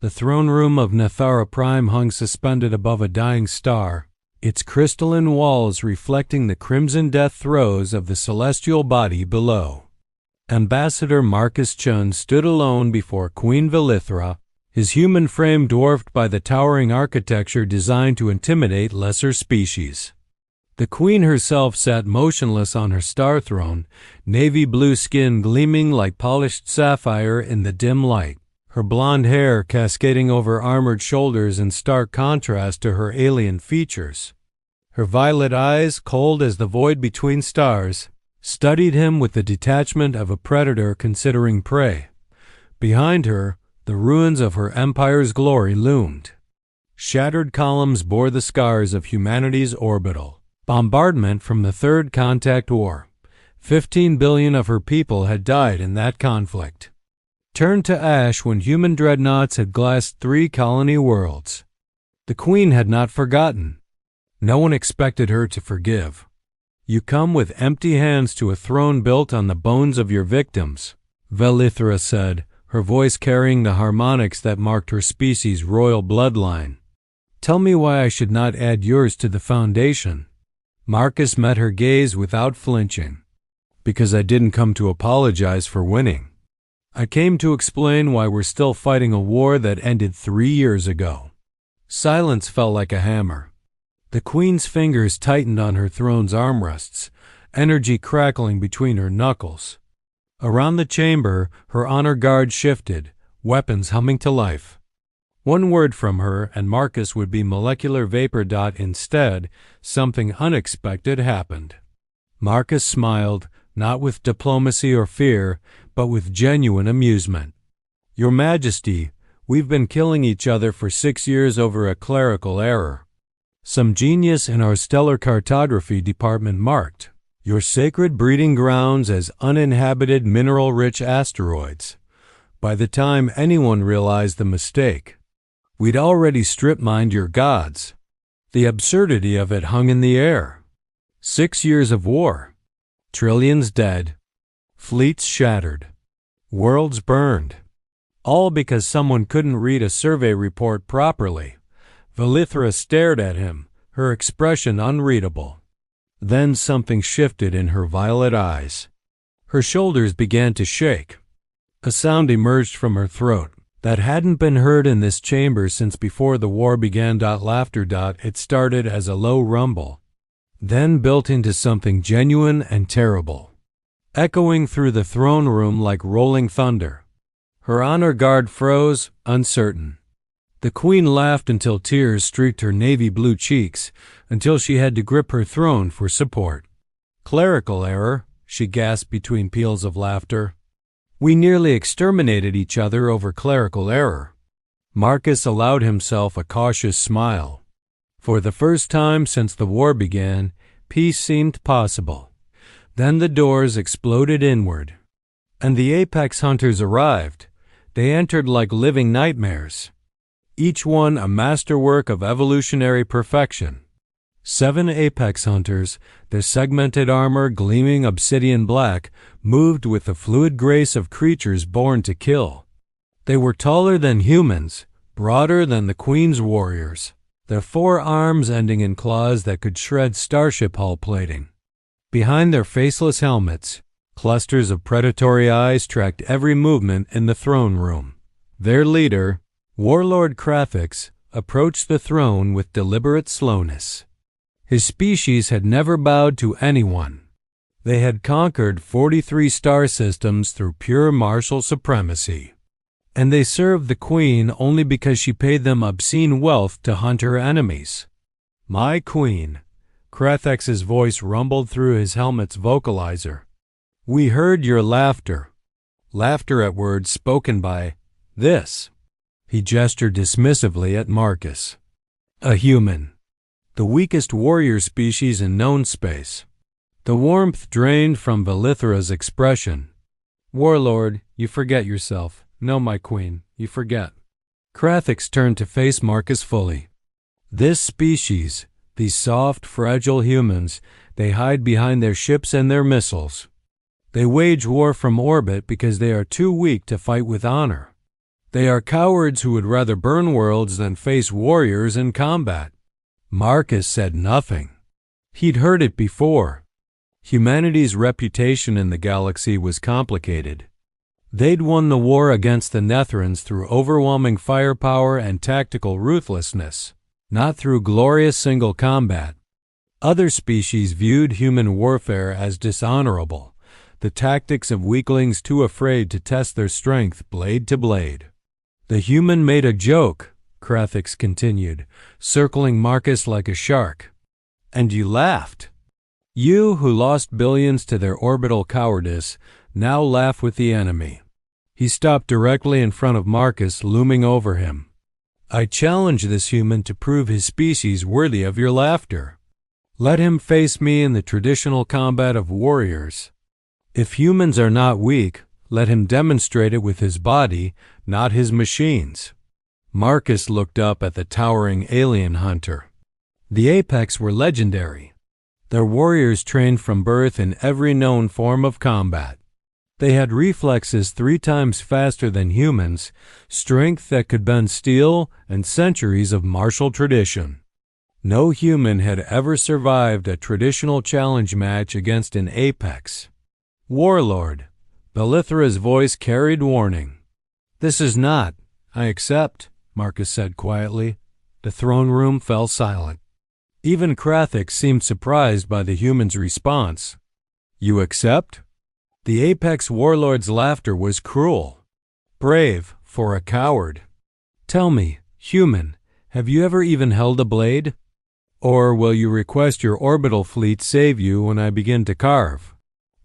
The throne room of Nathara Prime hung suspended above a dying star, its crystalline walls reflecting the crimson death throes of the celestial body below. Ambassador Marcus Chun stood alone before Queen Velithra, his human frame dwarfed by the towering architecture designed to intimidate lesser species. The queen herself sat motionless on her star throne, navy blue skin gleaming like polished sapphire in the dim light, her blonde hair cascading over armored shoulders in stark contrast to her alien features. Her violet eyes, cold as the void between stars, studied him with the detachment of a predator considering prey. Behind her, the ruins of her empire's glory loomed. Shattered columns bore the scars of humanity's orbital bombardment from the Third Contact War. 15 billion of her people had died in that conflict, turned to ash when human dreadnoughts had glassed 3 colony worlds. The queen had not forgotten. No one expected her to forgive. You come with empty hands to a throne built on the bones of your victims, Velithra said, her voice carrying the harmonics that marked her species' royal bloodline. Tell me why I should not add yours to the foundation. Marcus met her gaze without flinching. Because I didn't come to apologize for winning. I came to explain why we're still fighting a war that ended 3 years ago. Silence fell like a hammer. The queen's fingers tightened on her throne's armrests, energy crackling between her knuckles. Around the chamber, her honor guard shifted, weapons humming to life. One word from her, and Marcus would be molecular vapor. Instead, something unexpected happened. Marcus smiled, not with diplomacy or fear, but with genuine amusement. Your Majesty, we've been killing each other for 6 years over a clerical error. Some genius in our stellar cartography department marked your sacred breeding grounds as uninhabited mineral-rich asteroids. By the time anyone realized the mistake, we'd already strip-mined your gods. The absurdity of it hung in the air. 6 years of war. Trillions dead. Fleets shattered. Worlds burned. All because someone couldn't read a survey report properly. Velithra stared at him, her expression unreadable. Then something shifted in her violet eyes. Her shoulders began to shake. A sound emerged from her throat that hadn't been heard in this chamber since before the war began. Laughter. It started as a low rumble, then built into something genuine and terrible, echoing through the throne room like rolling thunder. Her honor guard froze, uncertain. The queen laughed until tears streaked her navy blue cheeks, until she had to grip her throne for support. Clerical error, she gasped between peals of laughter. We nearly exterminated each other over clerical error. Marcus allowed himself a cautious smile. For the first time since the war began, peace seemed possible. Then the doors exploded inward, and the apex hunters arrived. They entered like living nightmares, each one a masterwork of evolutionary perfection. 7 apex hunters, their segmented armor gleaming obsidian black, moved with the fluid grace of creatures born to kill. They were taller than humans, broader than the Queen's warriors, their 4 arms ending in claws that could shred starship hull plating. Behind their faceless helmets, clusters of predatory eyes tracked every movement in the throne room. Their leader, Warlord Krathix, approached the throne with deliberate slowness. His species had never bowed to anyone. They had conquered 43 star systems through pure martial supremacy. And they served the queen only because she paid them obscene wealth to hunt her enemies. My queen, Krathix's voice rumbled through his helmet's vocalizer. We heard your laughter. Laughter at words spoken by this. He gestured dismissively at Marcus. A human. The weakest warrior species in known space. The warmth drained from Velithra's expression. Warlord, you forget yourself. No, my queen, you forget. Krathix turned to face Marcus fully. This species, these soft, fragile humans, they hide behind their ships and their missiles. They wage war from orbit because they are too weak to fight with honor. They are cowards who would rather burn worlds than face warriors in combat. Marcus said nothing. He'd heard it before. Humanity's reputation in the galaxy was complicated. They'd won the war against the Netherans through overwhelming firepower and tactical ruthlessness, not through glorious single combat. Other species viewed human warfare as dishonorable, the tactics of weaklings too afraid to test their strength blade to blade. The human made a joke, Krathix continued, circling Marcus like a shark. And you laughed. You, who lost billions to their orbital cowardice, now laugh with the enemy. He stopped directly in front of Marcus, looming over him. I challenge this human to prove his species worthy of your laughter. Let him face me in the traditional combat of warriors. If humans are not weak, let him demonstrate it with his body, not his machines. Marcus looked up at the towering alien hunter. The Apex were legendary. Their warriors trained from birth in every known form of combat. They had reflexes 3 times faster than humans, strength that could bend steel, and centuries of martial tradition. No human had ever survived a traditional challenge match against an Apex. Warlord, Belithra's voice carried warning. This is not, I accept, Marcus said quietly. The throne room fell silent. Even Krathix seemed surprised by the human's response. You accept? The Apex warlord's laughter was cruel. Brave for a coward. Tell me, human, have you ever even held a blade? Or will you request your orbital fleet save you when I begin to carve?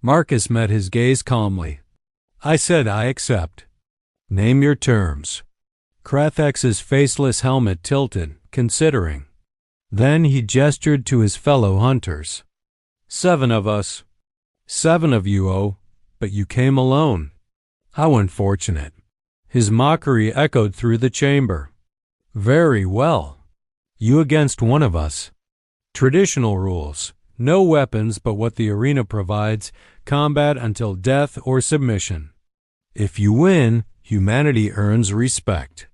Marcus met his gaze calmly. I said I accept. Name your terms. Krathix's faceless helmet tilted, considering. Then he gestured to his fellow hunters. 7 of us. 7 of you, oh, but you came alone. How unfortunate. His mockery echoed through the chamber. Very well. You against one of us. Traditional rules. No weapons but what the arena provides, combat until death or submission. If you win, humanity earns respect.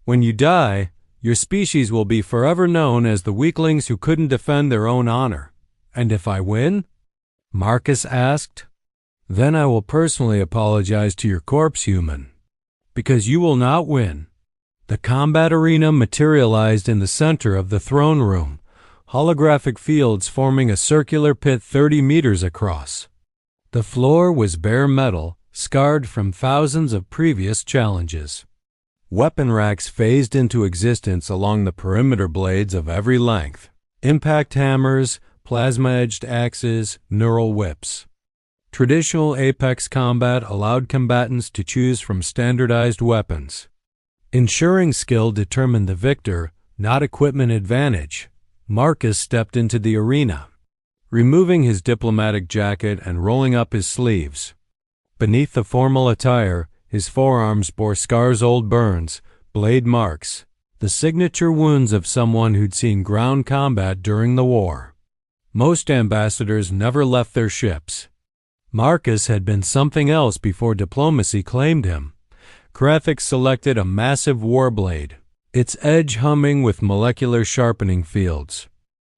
When you die, your species will be forever known as the weaklings who couldn't defend their own honor. And if I win? Marcus asked. Then I will personally apologize to your corpse, human. Because you will not win. The combat arena materialized in the center of the throne room, holographic fields forming a circular pit 30 meters across. The floor was bare metal, scarred from thousands of previous challenges. Weapon racks phased into existence along the perimeter blades of every length. Impact hammers, plasma-edged axes, neural whips. Traditional Apex combat allowed combatants to choose from standardized weapons. Ensuring skill determined the victor, not equipment advantage. Marcus stepped into the arena, removing his diplomatic jacket and rolling up his sleeves. Beneath the formal attire, his forearms bore scars, old burns, blade marks, the signature wounds of someone who'd seen ground combat during the war. Most ambassadors never left their ships. Marcus had been something else before diplomacy claimed him. Krathix selected a massive warblade, its edge humming with molecular sharpening fields.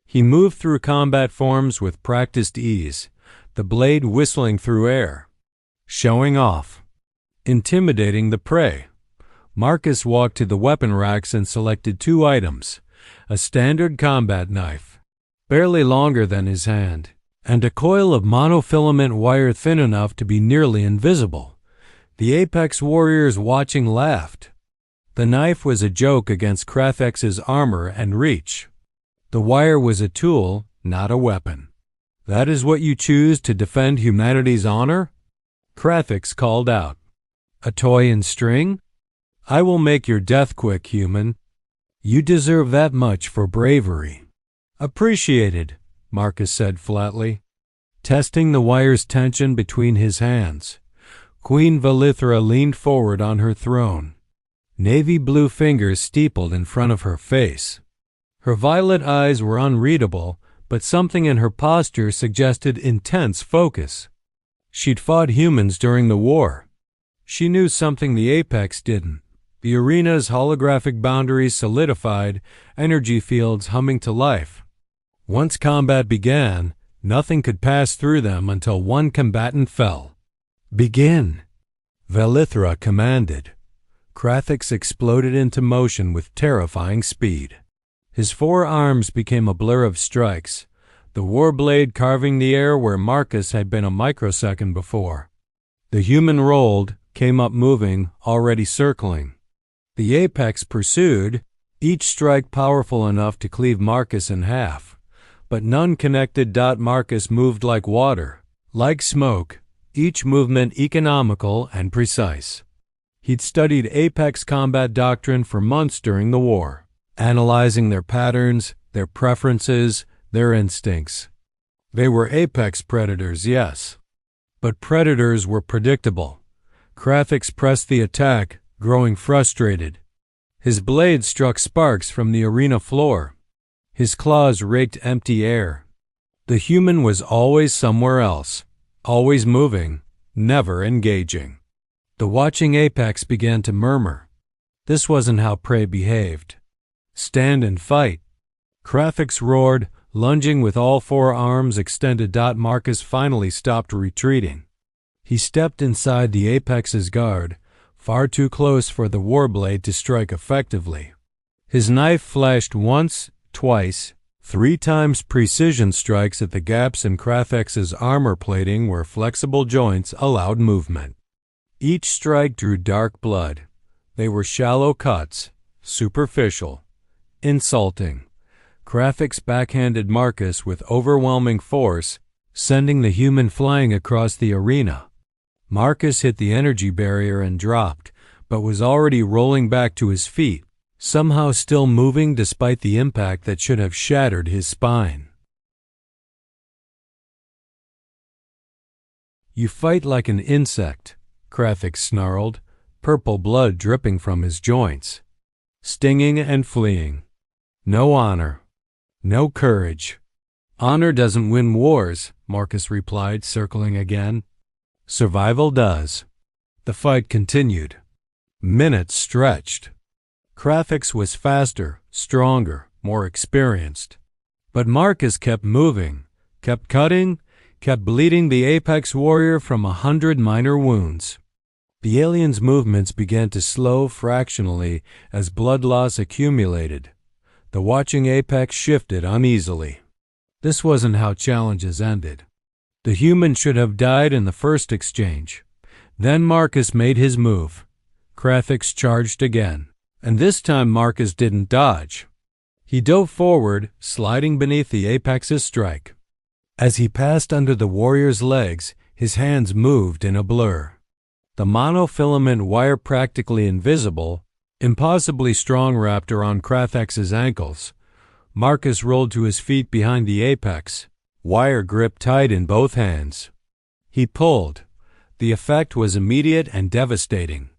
He moved through combat forms with practiced ease, the blade whistling through air, showing off, intimidating the prey. Marcus walked to the weapon racks and selected 2 items, a standard combat knife, barely longer than his hand, and a coil of monofilament wire thin enough to be nearly invisible. The Apex warriors watching laughed. The knife was a joke against Krathix's armor and reach. The wire was a tool, not a weapon. That is what you choose to defend humanity's honor? Krathix called out. A toy and string? I will make your death quick, human. You deserve that much for bravery. Appreciated, Marcus said flatly, testing the wire's tension between his hands. Queen Belithra leaned forward on her throne. Navy blue fingers steepled in front of her face. Her violet eyes were unreadable, but something in her posture suggested intense focus. She'd fought humans during the war. She knew something the Apex didn't. The arena's holographic boundaries solidified, energy fields humming to life. Once combat began, nothing could pass through them until one combatant fell. "Begin," Velithra commanded. Krathix exploded into motion with terrifying speed. His four arms became a blur of strikes, the war blade carving the air where Marcus had been a microsecond before. The human rolled, came up moving, already circling. The apex pursued, each strike powerful enough to cleave Marcus in half, but none connected. Marcus moved like water, like smoke, each movement economical and precise. He'd studied apex combat doctrine for months during the war, analyzing their patterns, their preferences, their instincts. They were apex predators, yes, but predators were predictable. Krathix pressed the attack, growing frustrated. His blade struck sparks from the arena floor. His claws raked empty air. The human was always somewhere else, always moving, never engaging. The watching apex began to murmur. This wasn't how prey behaved. Stand and fight. Krathix roared, lunging with all four arms extended. Marcus finally stopped retreating. He stepped inside the apex's guard, far too close for the warblade to strike effectively. His knife flashed once, twice, 3 times precision strikes at the gaps in Krathix's armor plating where flexible joints allowed movement. Each strike drew dark blood. They were shallow cuts, superficial, insulting. Krathix backhanded Marcus with overwhelming force, sending the human flying across the arena. Marcus hit the energy barrier and dropped, but was already rolling back to his feet, somehow still moving despite the impact that should have shattered his spine. "You fight like an insect," Krathix snarled, purple blood dripping from his joints. "Stinging and fleeing. No honor. No courage." "Honor doesn't win wars," Marcus replied, circling again. "Survival does." The fight continued. Minutes stretched. Krathix was faster, stronger, more experienced. But Marcus kept moving, kept cutting, kept bleeding the apex warrior from 100 minor wounds. The alien's movements began to slow fractionally as blood loss accumulated. The watching apex shifted uneasily. This wasn't how challenges ended. The human should have died in the first exchange. Then Marcus made his move. Krathix charged again, and this time Marcus didn't dodge. He dove forward, sliding beneath the apex's strike. As he passed under the warrior's legs, his hands moved in a blur. The monofilament wire practically invisible, impossibly strong wrapped around Krathix's ankles. Marcus rolled to his feet behind the apex, wire grip tight in both hands. He pulled. The effect was immediate and devastating.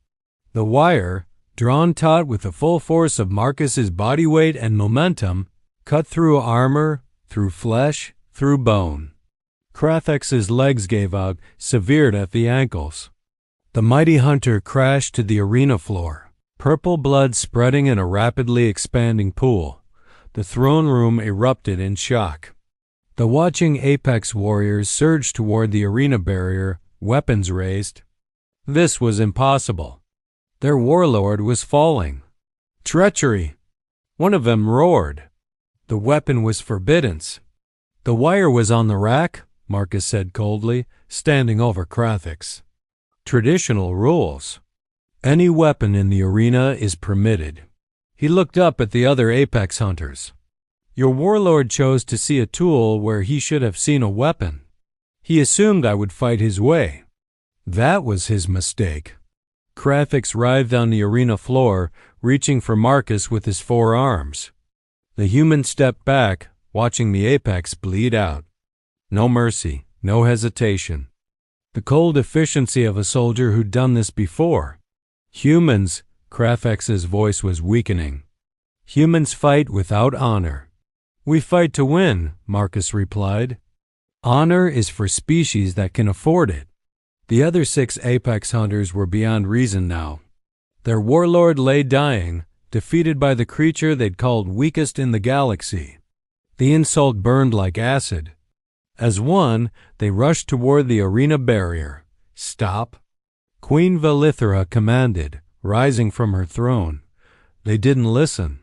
The wire, drawn taut with the full force of Marcus's body weight and momentum, cut through armor, through flesh, through bone. Krathix's legs gave out, severed at the ankles. The mighty hunter crashed to the arena floor, purple blood spreading in a rapidly expanding pool. The throne room erupted in shock. The watching apex warriors surged toward the arena barrier, weapons raised. This was impossible. Their warlord was falling. Treachery! One of them roared. The weapon was forbiddance. "The wire was on the rack," Marcus said coldly, standing over Krathix. "Traditional rules. Any weapon in the arena is permitted." He looked up at the other apex hunters. "Your warlord chose to see a tool where he should have seen a weapon. He assumed I would fight his way. That was his mistake." Krathix writhed on the arena floor, reaching for Marcus with his 4 arms. The human stepped back, watching the apex bleed out. No mercy, no hesitation. The cold efficiency of a soldier who'd done this before. "Humans," Krathix's voice was weakening. "Humans fight without honor." "We fight to win," Marcus replied. "Honor is for species that can afford it." The other 6 apex hunters were beyond reason now. Their warlord lay dying, defeated by the creature they'd called weakest in the galaxy. The insult burned like acid. As one, they rushed toward the arena barrier. "Stop!" Queen Valithra commanded, rising from her throne. They didn't listen.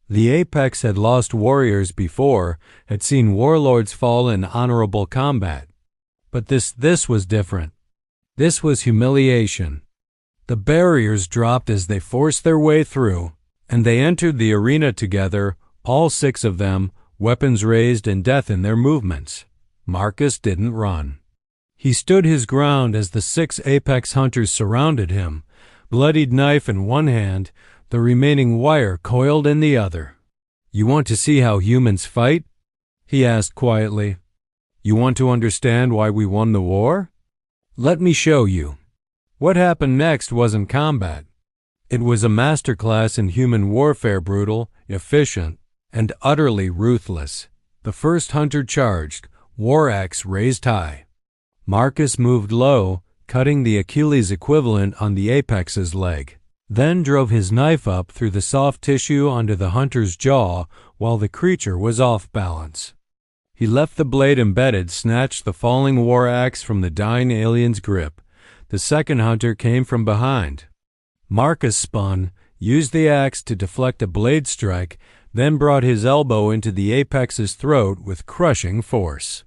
The Apex had lost warriors before, had seen warlords fall in honorable combat. But this was different. This was humiliation. The barriers dropped as they forced their way through, and they entered the arena together, all 6 of them, weapons raised and death in their movements. Marcus didn't run. He stood his ground as the 6 Apex hunters surrounded him, bloodied knife in one hand, the remaining wire coiled in the other. "You want to see how humans fight?" he asked quietly. "You want to understand why we won the war? Let me show you." What happened next wasn't combat. It was a masterclass in human warfare, brutal, efficient, and utterly ruthless. The first hunter charged, war axe raised high. Marcus moved low, cutting the Achilles equivalent on the Apex's leg, then drove his knife up through the soft tissue onto the hunter's jaw while the creature was off balance. He left the blade embedded, snatched the falling war axe from the dying alien's grip. The second hunter came from behind. Marcus spun, used the axe to deflect a blade strike, then brought his elbow into the Apex's throat with crushing force.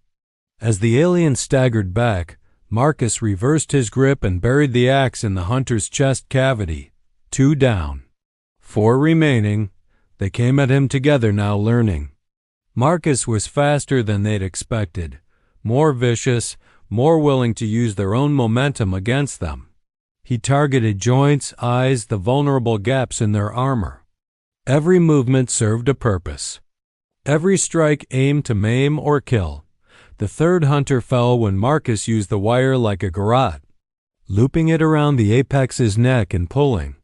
As the alien staggered back, Marcus reversed his grip and buried the axe in the hunter's chest cavity. 2 down. 4 remaining. They came at him together now, learning. Marcus was faster than they'd expected, more vicious, more willing to use their own momentum against them. He targeted joints, eyes, the vulnerable gaps in their armor. Every movement served a purpose. Every strike aimed to maim or kill. The third hunter fell when Marcus used the wire like a garrote, looping it around the Apex's neck and pulling,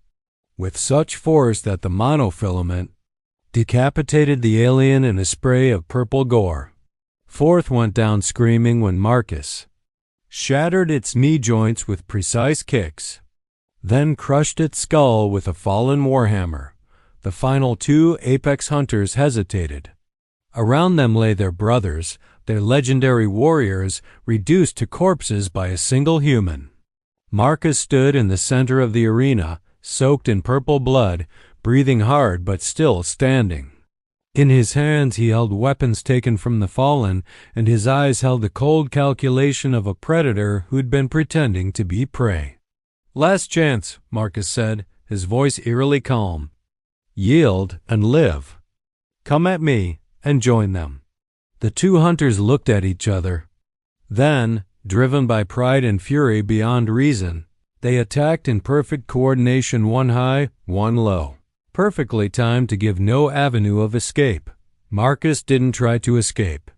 with such force that the monofilament decapitated the alien in a spray of purple gore. Fourth went down screaming when Marcus shattered its knee joints with precise kicks, then crushed its skull with a fallen warhammer. The final 2 Apex hunters hesitated. Around them lay their brothers, their legendary warriors, reduced to corpses by a single human. Marcus stood in the center of the arena, soaked in purple blood, breathing hard but still standing. In his hands he held weapons taken from the fallen, and his eyes held the cold calculation of a predator who'd been pretending to be prey. "Last chance," Marcus said, his voice eerily calm. "Yield and live. Come at me and join them." The 2 hunters looked at each other. Then, driven by pride and fury beyond reason, they attacked in perfect coordination, one high, one low, perfectly timed to give no avenue of escape. Marcus didn't try to escape.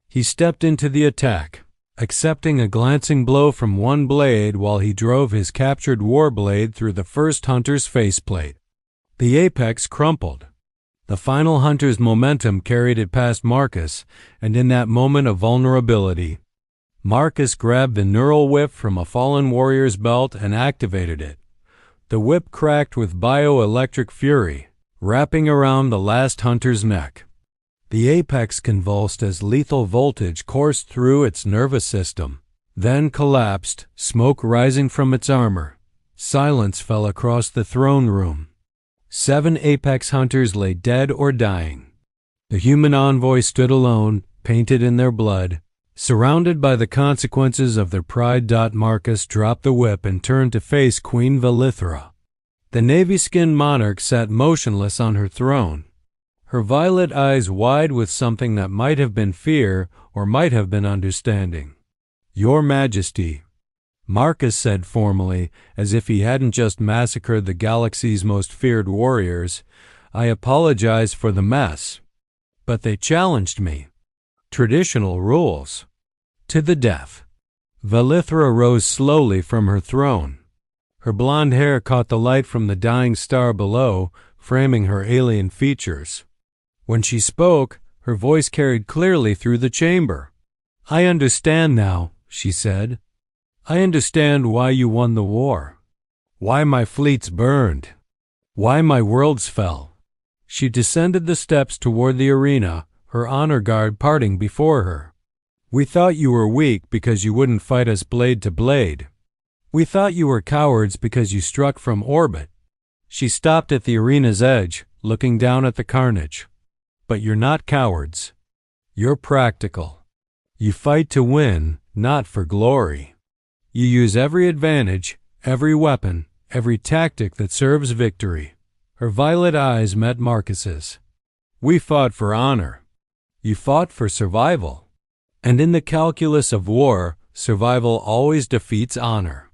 He stepped into the attack, accepting a glancing blow from one blade while he drove his captured war blade through the first hunter's faceplate. The Apex crumpled. The final hunter's momentum carried it past Marcus, and in that moment of vulnerability, Marcus grabbed the neural whip from a fallen warrior's belt and activated it. The whip cracked with bioelectric fury, wrapping around the last hunter's neck. The Apex convulsed as lethal voltage coursed through its nervous system, then collapsed, smoke rising from its armor. Silence fell across the throne room. 7 Apex hunters lay dead or dying. The human envoy stood alone, painted in their blood, surrounded by the consequences of their pride. Marcus dropped the whip and turned to face Queen Valithra. The navy-skinned monarch sat motionless on her throne, her violet eyes wide with something that might have been fear or might have been understanding. "Your Majesty," Marcus said formally, as if he hadn't just massacred the galaxy's most feared warriors, "I apologize for the mess. But they challenged me. Traditional rules. To the death." Valithra rose slowly from her throne. Her blonde hair caught the light from the dying star below, framing her alien features. When she spoke, her voice carried clearly through the chamber. "I understand now," she said. "I understand why you won the war. Why my fleets burned. Why my worlds fell. She descended the steps toward the arena, her honor guard parting before her. We thought you were weak because you wouldn't fight us blade to blade. We thought you were cowards because you struck from orbit. She stopped at the arena's edge, looking down at the carnage. But you're not cowards. You're practical. You fight to win, not for glory. You use every advantage, every weapon, every tactic that serves victory. Her violet eyes met Marcus's. We fought for honor. You fought for survival. And in the calculus of war, survival always defeats honor.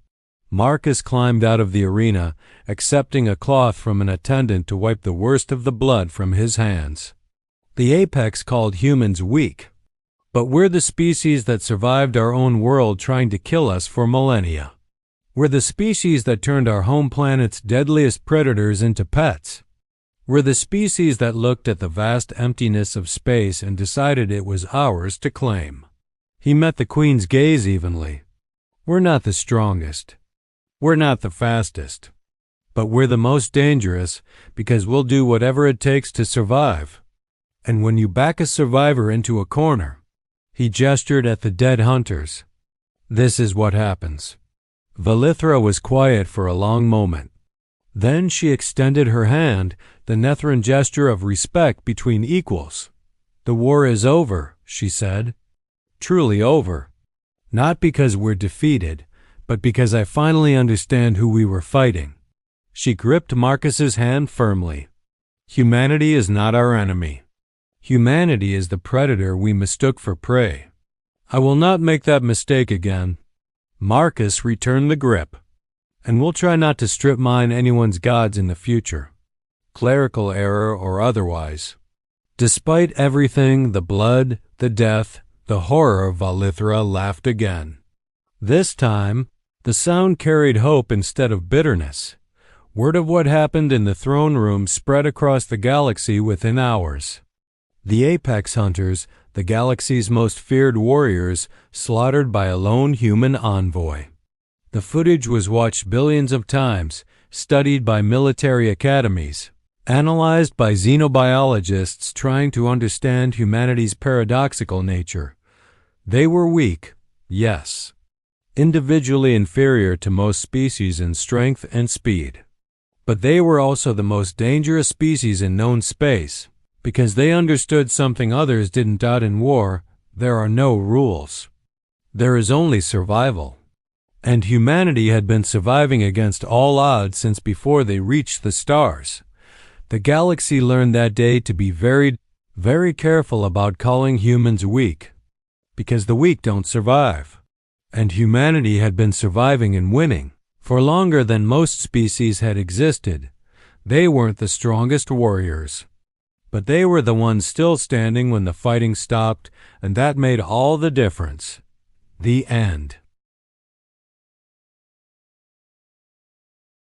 Marcus climbed out of the arena, accepting a cloth from an attendant to wipe the worst of the blood from his hands. The apex called humans weak. But we're the species that survived our own world trying to kill us for millennia. We're the species that turned our home planet's deadliest predators into pets. We're the species that looked at the vast emptiness of space and decided it was ours to claim. He met the Queen's gaze evenly. We're not the strongest. We're not the fastest. But we're the most dangerous because we'll do whatever it takes to survive. And when you back a survivor into a corner, he gestured at the dead hunters. This is what happens. Valithra was quiet for a long moment. Then she extended her hand, the Nethran gesture of respect between equals. The war is over, she said. Truly over. Not because we're defeated, but because I finally understand who we were fighting. She gripped Marcus's hand firmly. Humanity is not our enemy. Humanity is the predator we mistook for prey. I will not make that mistake again. Marcus returned the grip. And we'll try not to strip mine anyone's gods in the future, clerical error or otherwise. Despite everything, the blood, the death, the horror, Valithra laughed again. This time, the sound carried hope instead of bitterness. Word of what happened in the throne room spread across the galaxy within hours. The apex hunters, the galaxy's most feared warriors, slaughtered by a lone human envoy. The footage was watched billions of times, studied by military academies, analyzed by xenobiologists trying to understand humanity's paradoxical nature. They were weak, yes, individually inferior to most species in strength and speed. But they were also the most dangerous species in known space, because they understood something others didn't. In war, there are no rules. There is only survival. And humanity had been surviving against all odds since before they reached the stars. The galaxy learned that day to be very, very careful about calling humans weak, because the weak don't survive. And humanity had been surviving and winning for longer than most species had existed. They weren't the strongest warriors, but they were the ones still standing when the fighting stopped, and that made all the difference. The end.